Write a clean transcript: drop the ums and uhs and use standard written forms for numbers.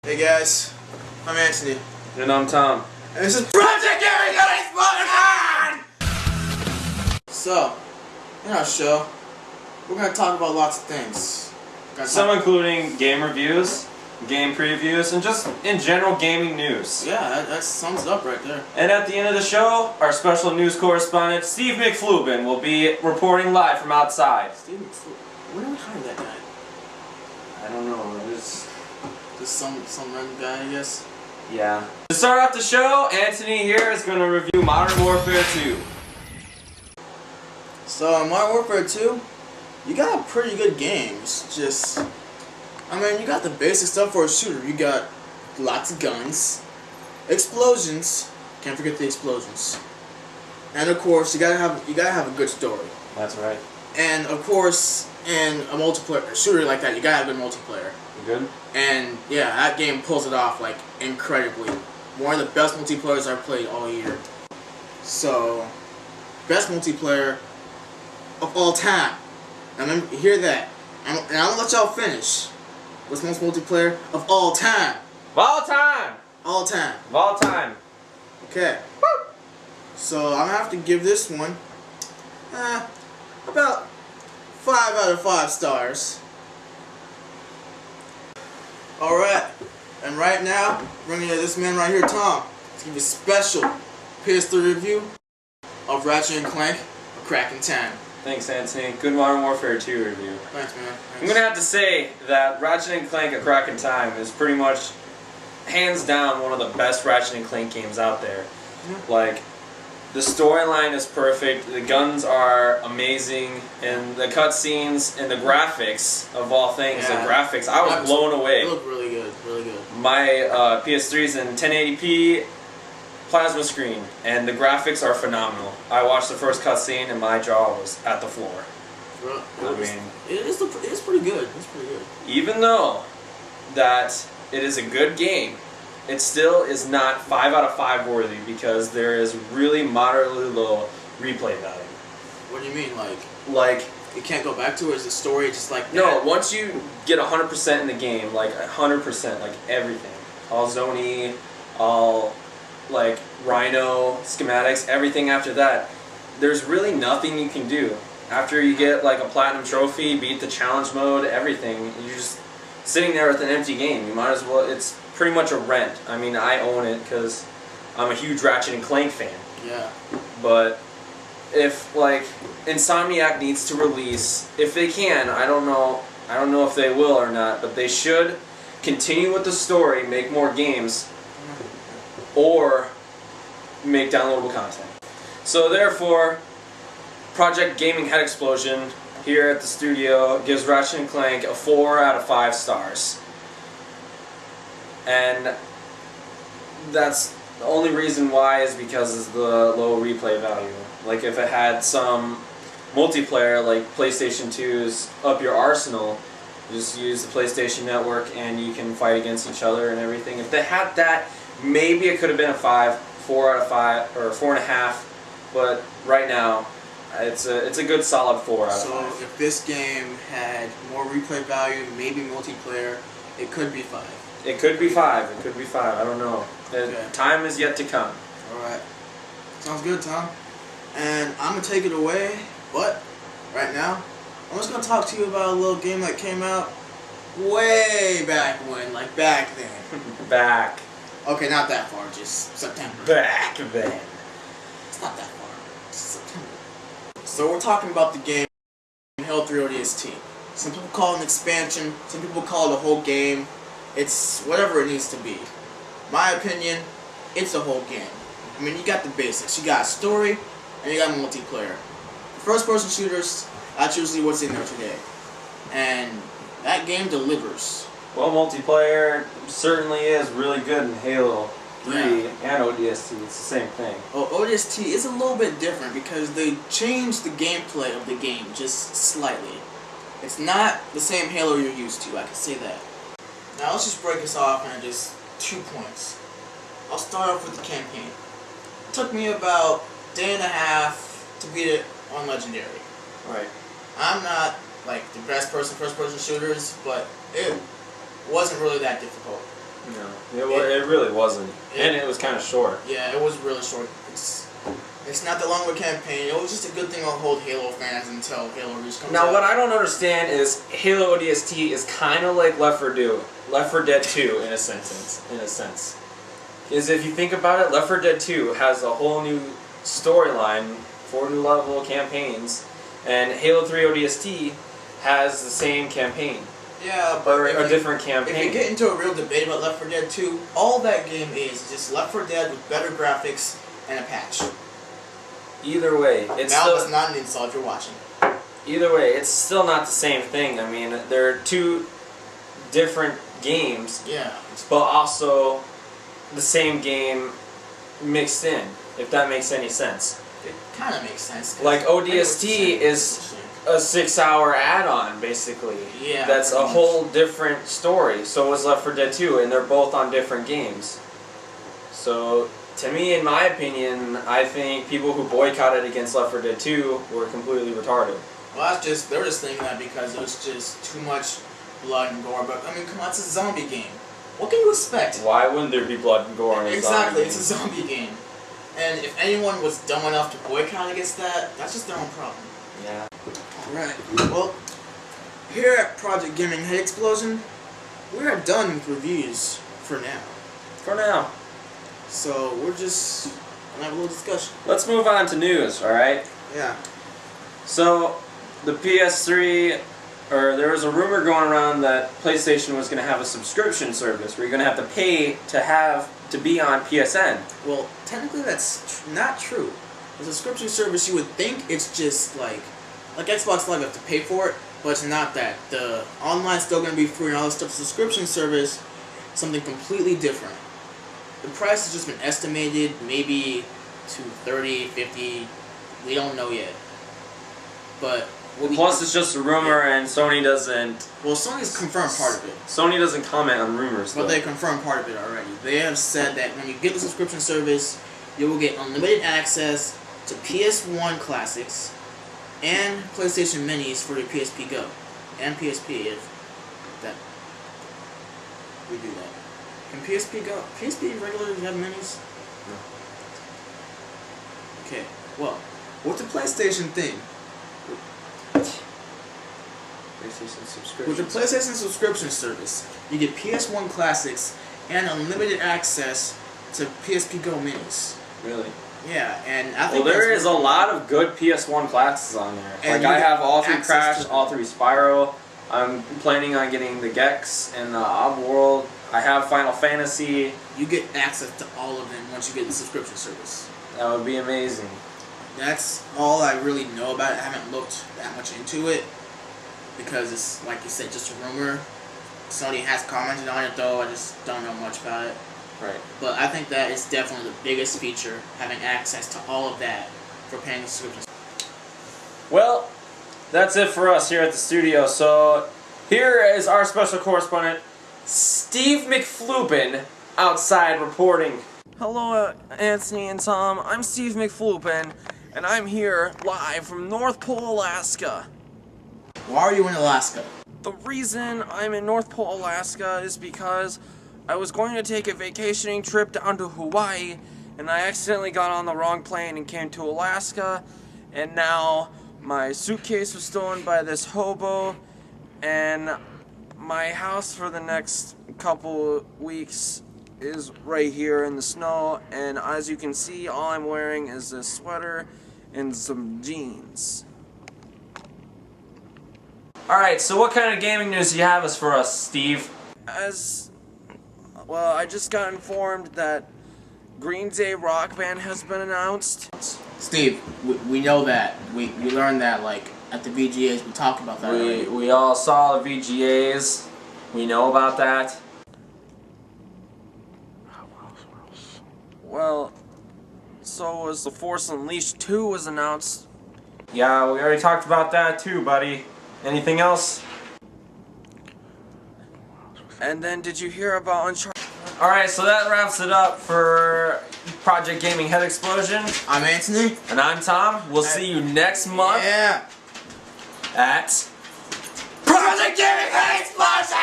Hey guys, I'm Antony. And I'm Tom. And this is Project Explosion! So, in our show, we're going to talk about lots of things. Some including game reviews, game previews, and just in general gaming news. Yeah, that sums it up right there. And at the end of the show, our special news correspondent, Steve McFlubin, will be reporting live from outside. Steve McFlubin? When did we hire that guy? I don't know. Just some random guy, I guess. Yeah. To start off the show, Antony here is going to review Modern Warfare 2. So, in Modern Warfare 2, you got a pretty good game. I mean, you got the basic stuff for a shooter. You got lots of guns, explosions. Can't forget the explosions. And of course, you gotta have a good story. That's right. And of course, in a multiplayer shooter like that, you gotta have a good multiplayer. You good? And yeah, that game pulls it off like incredibly. One of the best multiplayers I've played all year. So, best multiplayer of all time. And hear that. And I'm gonna let y'all finish. What's the most multiplayer of all time? Of all time! All time. Of all time. Okay. Woo! So I'm gonna have to give this one about 5 out of 5 stars. Alright. And right now, bringing you this man right here, Tom, to give you a special PS3 review of Ratchet & Clank, A Crack in Time. Thanks, Antony. Good Modern Warfare 2 review. Thanks, man. Thanks. I'm gonna have to say that Ratchet & Clank: A Crack in Time is pretty much, hands down, one of the best Ratchet & Clank games out there. Yeah. Like, the storyline is perfect, the guns are amazing, and the cutscenes and the graphics, of all things, yeah. The graphics, I was blown away. They look really good, really good. My PS3's in 1080p plasma screen, and the graphics are phenomenal. I watched the first cutscene and my jaw was at the floor. It's pretty good. It's pretty good. Even though that it is a good game, it still is not 5 out of 5 worthy because there is really moderately low replay value. What do you mean, like you can't go back to it? Is the story just like that? No, once you get 100% in the game, like 100%, like everything, all Zony, all like Rhino, schematics, everything after that, there's really nothing you can do. After you get like a platinum trophy, beat the challenge mode, everything, you're just sitting there with an empty game. You might as well, it's pretty much a rent. I mean, I own it because I'm a huge Ratchet & Clank fan. Yeah. But if like Insomniac needs to release, if they can, I don't know if they will or not, but they should continue with the story, make more games, or make downloadable content. So therefore, Project Gaming Head Explosion here at the studio gives Ratchet & Clank a 4 out of 5 stars. And that's the only reason why is because of the low replay value. Like if it had some multiplayer like PlayStation 2's Up Your Arsenal, you just use the PlayStation Network and you can fight against each other and everything. If they had that, maybe it could have been a 4 out of 5, or 4.5, but right now, it's a good solid 4 out of 5. So if this game had more replay value, maybe multiplayer, it could be 5. It could be 5. It could be 5. I don't know. Okay. Time is yet to come. Alright. Sounds good, Tom. And I'm going to take it away, but right now, I'm just going to talk to you about a little game that came out way back when, like back then. Back. Okay, not that far, just September. Back then. It's not that far. It's September. So we're talking about the game Halo 3 ODST. Some people call it an expansion, some people call it a whole game. It's whatever it needs to be. My opinion, it's a whole game. I mean, you got the basics. You got a story, and you got multiplayer. First-person shooters, that's usually what's in there today. And that game delivers. Well, multiplayer certainly is really good in Halo 3 and ODST. It's the same thing. Oh, ODST is a little bit different because they changed the gameplay of the game just slightly. It's not the same Halo you're used to, I can say that. Now let's just break this off into just 2 points. I'll start off with the campaign. It took me about a day and a half to beat it on Legendary. Right. I'm not like the best person first-person shooters, but it wasn't really that difficult. No. It really wasn't. And it was kind of short. Yeah, it was really short. It's not that long of a campaign. It was just a good thing on hold Halo fans until Halo Reach comes out. Now, what I don't understand is Halo ODST is kind of like Left 4 Dead 2 in a sense. Is if you think about it, Left 4 Dead 2 has a whole new storyline, 4 new level campaigns, and Halo 3 ODST has the same campaign. Yeah, but or a different campaign. If you get into a real debate about Left 4 Dead 2, all that game is just Left 4 Dead with better graphics and a patch. Either way, it's now still, that's not an insult if you're watching. Either way, it's still not the same thing. I mean, they're two different games, yeah, but also the same game mixed in, if that makes any sense. It kind of makes sense. Like ODST is a 6-hour add-on, basically. Yeah. That's a whole different story. So is Left 4 Dead 2, and they're both on different games. So, to me, in my opinion, I think people who boycotted against Left 4 Dead 2 were completely retarded. Well, they're just thinking that because it was just too much blood and gore. But I mean, come on, it's a zombie game. What can you expect? Why wouldn't there be blood and gore in a zombie game? Exactly, it's a zombie game. And if anyone was dumb enough to boycott against that, that's just their own problem. Yeah. Alright, well, here at Project Gaming Head Explosion, we are done with reviews for now. For now. So, we're just gonna have a little discussion. Let's move on to news, alright? Yeah. So, the PS3, or there was a rumor going around that PlayStation was going to have a subscription service where you're going to have to pay to be on PSN. Well, technically that's not true. The subscription service, you would think it's just like Xbox Live, you have to pay for it, but it's not that. The online's still going to be free and all this stuff. The subscription service, something completely different. The price has just been estimated maybe to 30, 50, we don't know yet. But plus, it's just a rumor, and Sony doesn't. Well, Sony's confirmed part of it. Sony doesn't comment on rumors, but though. they confirmed part of it already. They have said that when you get the subscription service, you will get unlimited access to PS1 classics and PlayStation Minis for your PSP Go and PSP if that we do that. Can PSP Go? PSP regularly have minis? No. Okay. Well, with the PlayStation thing. PlayStation subscription. With the PlayStation subscription service, you get PS1 classics and unlimited access to PSP Go minis. Really? Yeah, and I think there is a lot of good PS1 classes on there. And like I have all 3 access Crash, to all 3 Spyro. I'm planning on getting the Gex and the Oddworld. I have Final Fantasy. You get access to all of them once you get the subscription service. That would be amazing. That's all I really know about it. I haven't looked that much into it because it's, like you said, just a rumor. Sony has commented on it though, I just don't know much about it. Right. But I think that it's definitely the biggest feature, having access to all of that for paying the subscription. Well, that's it for us here at the studio. So, here is our special correspondent, Steve McFlupin, outside reporting. Hello, Antony and Tom. I'm Steve McFlupin, and I'm here live from North Pole, Alaska. Why are you in Alaska? The reason I'm in North Pole, Alaska is because I was going to take a vacationing trip down to Hawaii, and I accidentally got on the wrong plane and came to Alaska, and now my suitcase was stolen by this hobo, and my house for the next couple weeks is right here in the snow, and as you can see, all I'm wearing is this sweater and some jeans. Alright, so what kind of gaming news do you have for us, Steve? Well, I just got informed that Green Day Rock Band has been announced. Steve, we know that. We learned that, like, at the VGAs. We talked about that already. We all saw the VGAs. We know about that. Well, so was The Force Unleashed 2 was announced. Yeah, we already talked about that too, buddy. Anything else? And then did you hear about Uncharted? Alright, so that wraps it up for Project Gaming Head Explosion. I'm Antony. And I'm Tom. We'll see you next month Yeah. at Project Gaming Head Explosion!